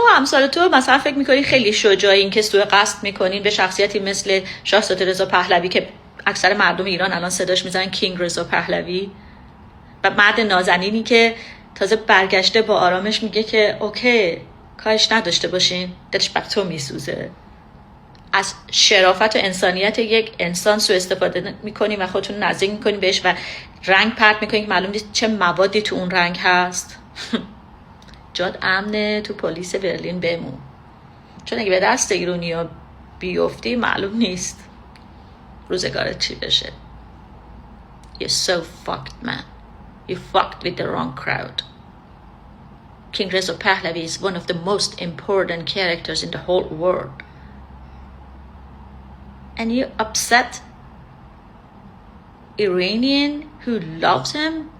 تو امثال تو مثلا فکر میکنی خیلی شجاعین که سوء قصد میکنین به شخصیتی مثل شاهزاده رضا پهلوی که اکثر مردم ایران الان صداش میزنن کینگ رضا پهلوی، و مرد نازنینی که تازه برگشته با آرامش میگه که اوکی کارش نداشته باشین، دلش بر تو میسوزه. از شرافت و انسانیت یک انسان سوء استفاده میکنین و خودتون نزدیک میکنین بهش و رنگ پرت میکنین که معلوم نیست چه موادی تو اون رنگ هست. جاد امنه تو پلیس برلین بمون، چون اگه به دست ایرونیا بیفتی معلوم نیست روزگارت چی بشه. You're so fucked, man. You fucked with the wrong crowd. King Reza Pahlavi is one of the most important characters in the whole world. And you upset Iranian who loves him